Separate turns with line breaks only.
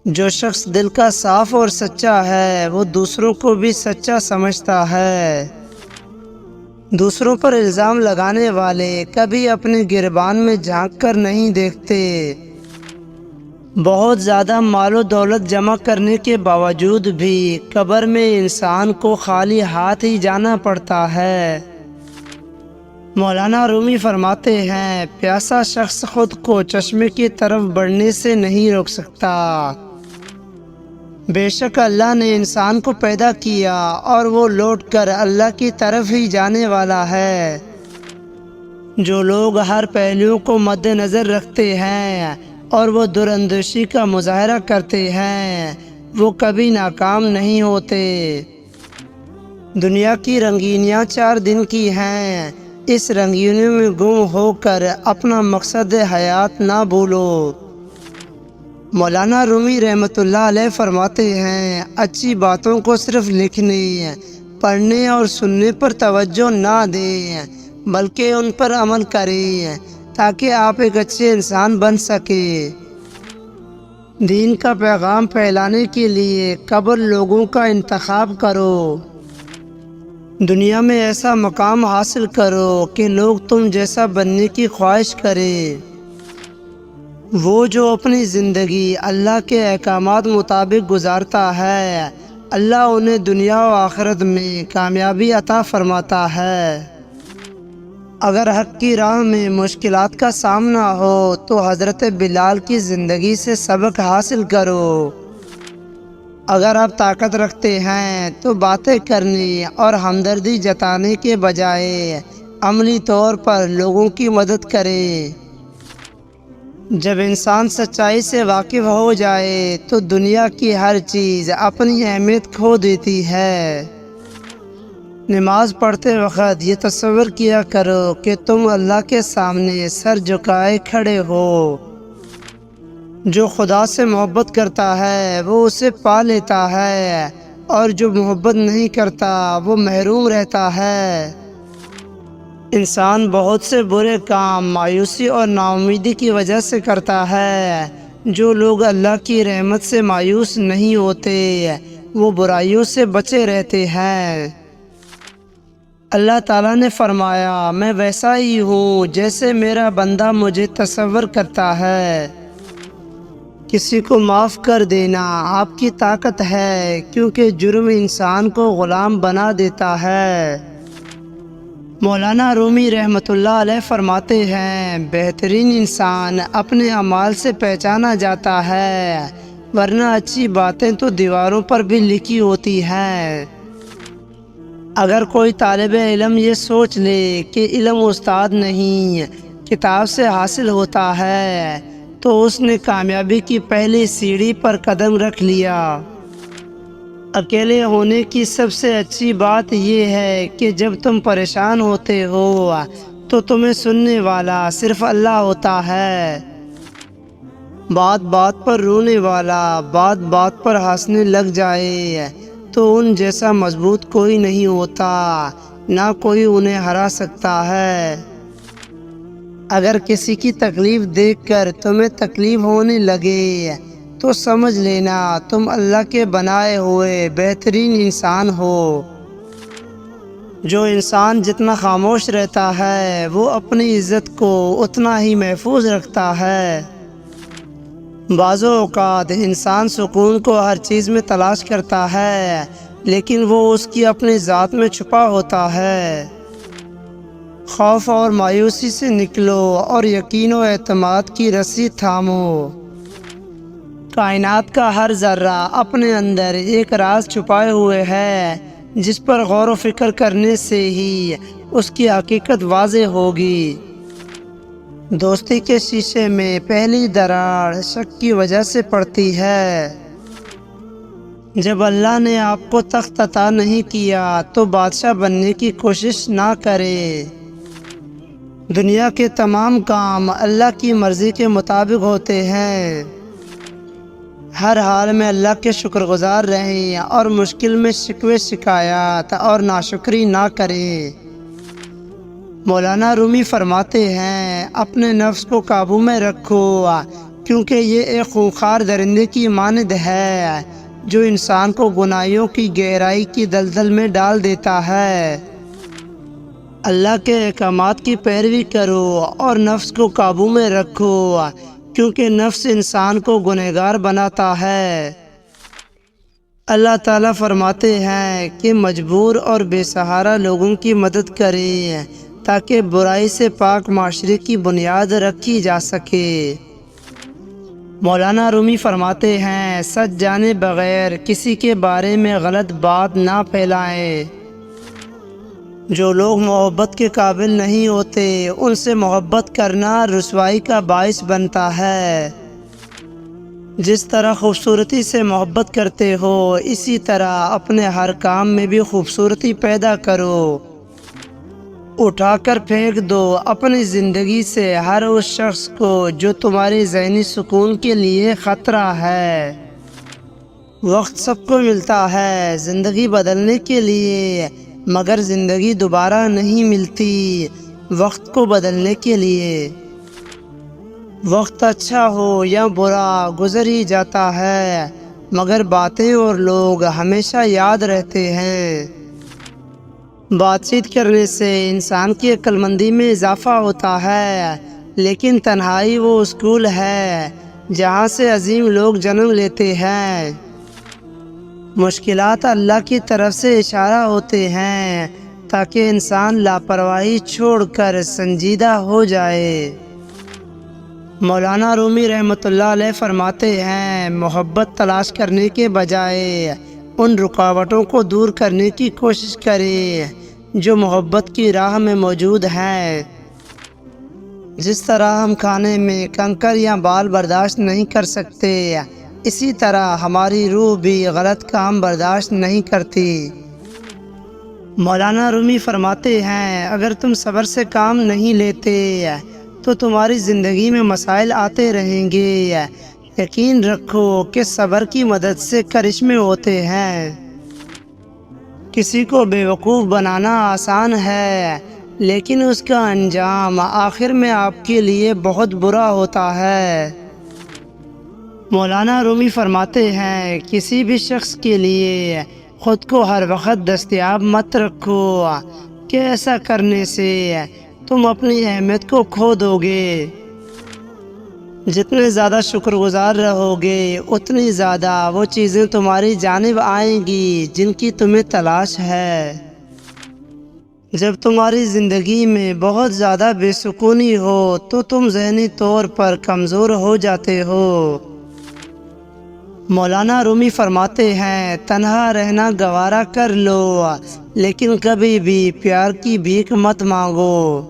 جو شخص دل کا صاف اور سچا ہے وہ دوسروں کو بھی سچا سمجھتا ہے۔ دوسروں پر الزام لگانے والے کبھی اپنے گریبان میں جھانک کر نہیں دیکھتے۔ بہت زیادہ مال و دولت جمع کرنے کے باوجود بھی قبر میں انسان کو خالی ہاتھ ہی جانا پڑتا ہے۔ مولانا رومی فرماتے ہیں، پیاسا شخص خود کو چشمے کی طرف بڑھنے سے نہیں روک سکتا۔ بے شک اللہ نے انسان کو پیدا کیا اور وہ لوٹ کر اللہ کی طرف ہی جانے والا ہے۔ جو لوگ ہر پہلو کو مد نظر رکھتے ہیں اور وہ دراندیشی کا مظاہرہ کرتے ہیں وہ کبھی ناکام نہیں ہوتے۔ دنیا کی رنگینیاں 4 دن کی ہیں، اس رنگینیوں میں گم ہو کر اپنا مقصد حیات نہ بھولو۔ مولانا رومی رحمۃ اللہ علیہ فرماتے ہیں، اچھی باتوں کو صرف لکھنے، پڑھنے اور سننے پر توجہ نہ دیں بلکہ ان پر عمل کریں تاکہ آپ ایک اچھے انسان بن سکیں۔ دین کا پیغام پھیلانے کے لیے قبر لوگوں کا انتخاب کرو۔ دنیا میں ایسا مقام حاصل کرو کہ لوگ تم جیسا بننے کی خواہش کریں۔ وہ جو اپنی زندگی اللہ کے احکامات مطابق گزارتا ہے اللہ انہیں دنیا و آخرت میں کامیابی عطا فرماتا ہے۔ اگر حق کی راہ میں مشکلات کا سامنا ہو تو حضرت بلال کی زندگی سے سبق حاصل کرو۔ اگر آپ طاقت رکھتے ہیں تو باتیں کرنے اور ہمدردی جتانے کے بجائے عملی طور پر لوگوں کی مدد کریں۔ جب انسان سچائی سے واقف ہو جائے تو دنیا کی ہر چیز اپنی اہمیت کھو دیتی ہے۔ نماز پڑھتے وقت یہ تصور کیا کرو کہ تم اللہ کے سامنے سر جھکائے کھڑے ہو۔ جو خدا سے محبت کرتا ہے وہ اسے پا لیتا ہے اور جو محبت نہیں کرتا وہ محروم رہتا ہے۔ انسان بہت سے برے کام مایوسی اور ناامیدی کی وجہ سے کرتا ہے۔ جو لوگ اللہ کی رحمت سے مایوس نہیں ہوتے وہ برائیوں سے بچے رہتے ہیں۔ اللہ تعالیٰ نے فرمایا، میں ویسا ہی ہوں جیسے میرا بندہ مجھے تصور کرتا ہے۔ کسی کو معاف کر دینا آپ کی طاقت ہے کیونکہ جرم انسان کو غلام بنا دیتا ہے۔ مولانا رومی رحمۃ اللہ علیہ فرماتے ہیں، بہترین انسان اپنے اعمال سے پہچانا جاتا ہے ورنہ اچھی باتیں تو دیواروں پر بھی لکھی ہوتی ہیں۔ اگر کوئی طالب علم یہ سوچ لے کہ علم استاد نہیں کتاب سے حاصل ہوتا ہے تو اس نے کامیابی کی پہلی سیڑھی پر قدم رکھ لیا۔ اکیلے ہونے کی سب سے اچھی بات یہ ہے کہ جب تم پریشان ہوتے ہو تو تمہیں سننے والا صرف اللہ ہوتا ہے۔ بات بات پر رونے والا بات بات پر ہنسنے لگ جائے تو ان جیسا مضبوط کوئی نہیں ہوتا، نہ کوئی انہیں ہرا سکتا ہے۔ اگر کسی کی تکلیف دیکھ کر تمہیں تکلیف ہونے لگے تو سمجھ لینا تم اللہ کے بنائے ہوئے بہترین انسان ہو۔ جو انسان جتنا خاموش رہتا ہے وہ اپنی عزت کو اتنا ہی محفوظ رکھتا ہے۔ بعض اوقات انسان سکون کو ہر چیز میں تلاش کرتا ہے لیکن وہ اس کی اپنی ذات میں چھپا ہوتا ہے۔ خوف اور مایوسی سے نکلو اور یقین و اعتماد کی رسی تھامو۔ کائنات کا ہر ذرہ اپنے اندر ایک راز چھپائے ہوئے ہے جس پر غور و فکر کرنے سے ہی اس کی حقیقت واضح ہوگی۔ دوستی کے شیشے میں پہلی دراڑ شک کی وجہ سے پڑتی ہے۔ جب اللہ نے آپ کو تخت عطا نہیں کیا تو بادشاہ بننے کی کوشش نہ کرے۔ دنیا کے تمام کام اللہ کی مرضی کے مطابق ہوتے ہیں۔ ہر حال میں اللہ کے شکر گزار رہیں اور مشکل میں شکوے شکایات اور ناشکری نہ کریں۔ مولانا رومی فرماتے ہیں، اپنے نفس کو قابو میں رکھو کیونکہ یہ ایک خونخوار درندے کی مانند ہے جو انسان کو گناہوں کی گہرائی کی دلدل میں ڈال دیتا ہے۔ اللہ کے احکامات کی پیروی کرو اور نفس کو قابو میں رکھو، کیونکہ نفس انسان کو گنہگار بناتا ہے۔ اللہ تعالیٰ فرماتے ہیں کہ مجبور اور بے سہارا لوگوں کی مدد کریں تاکہ برائی سے پاک معاشرے کی بنیاد رکھی جا سکے۔ مولانا رومی فرماتے ہیں سچ جانے بغیر کسی کے بارے میں غلط بات نہ پھیلائیں۔ جو لوگ محبت کے قابل نہیں ہوتے ان سے محبت کرنا رسوائی کا باعث بنتا ہے۔ جس طرح خوبصورتی سے محبت کرتے ہو اسی طرح اپنے ہر کام میں بھی خوبصورتی پیدا کرو۔ اٹھا کر پھینک دو اپنی زندگی سے ہر اس شخص کو جو تمہاری ذہنی سکون کے لیے خطرہ ہے۔ وقت سب کو ملتا ہے زندگی بدلنے کے لیے، مگر زندگی دوبارہ نہیں ملتی وقت کو بدلنے کے لیے۔ وقت اچھا ہو یا برا گزر ہی جاتا ہے، مگر باتیں اور لوگ ہمیشہ یاد رہتے ہیں۔ بات چیت کرنے سے انسان کی عقل مندی میں اضافہ ہوتا ہے، لیکن تنہائی وہ اسکول ہے جہاں سے عظیم لوگ جنم لیتے ہیں۔ مشکلات اللہ کی طرف سے اشارہ ہوتے ہیں تاکہ انسان لاپرواہی چھوڑ کر سنجیدہ ہو جائے۔ مولانا رومی رحمۃ اللہ علیہ فرماتے ہیں محبت تلاش کرنے کے بجائے ان رکاوٹوں کو دور کرنے کی کوشش کریں جو محبت کی راہ میں موجود ہیں۔ جس طرح ہم کھانے میں کنکر یا بال برداشت نہیں کر سکتے، اسی طرح ہماری روح بھی غلط کام برداشت نہیں کرتی۔ مولانا رومی فرماتے ہیں اگر تم صبر سے کام نہیں لیتے تو تمہاری زندگی میں مسائل آتے رہیں گے۔ یقین رکھو کہ صبر کی مدد سے کرشمے ہوتے ہیں۔ کسی کو بیوقوف بنانا آسان ہے، لیکن اس کا انجام آخر میں آپ کے لیے بہت برا ہوتا ہے۔ مولانا رومی فرماتے ہیں کسی بھی شخص کے لیے خود کو ہر وقت دستیاب مت رکھو کہ ایسا کرنے سے تم اپنی اہمیت کو کھو دو گے۔ جتنے زیادہ شکر گزار رہو گے اتنی زیادہ وہ چیزیں تمہاری جانب آئیں گی جن کی تمہیں تلاش ہے۔ جب تمہاری زندگی میں بہت زیادہ بے سکونی ہو تو تم ذہنی طور پر کمزور ہو جاتے ہو۔ مولانا رومی فرماتے ہیں تنہا رہنا گوارا کر لو، لیکن کبھی بھی پیار کی بھیک مت مانگو۔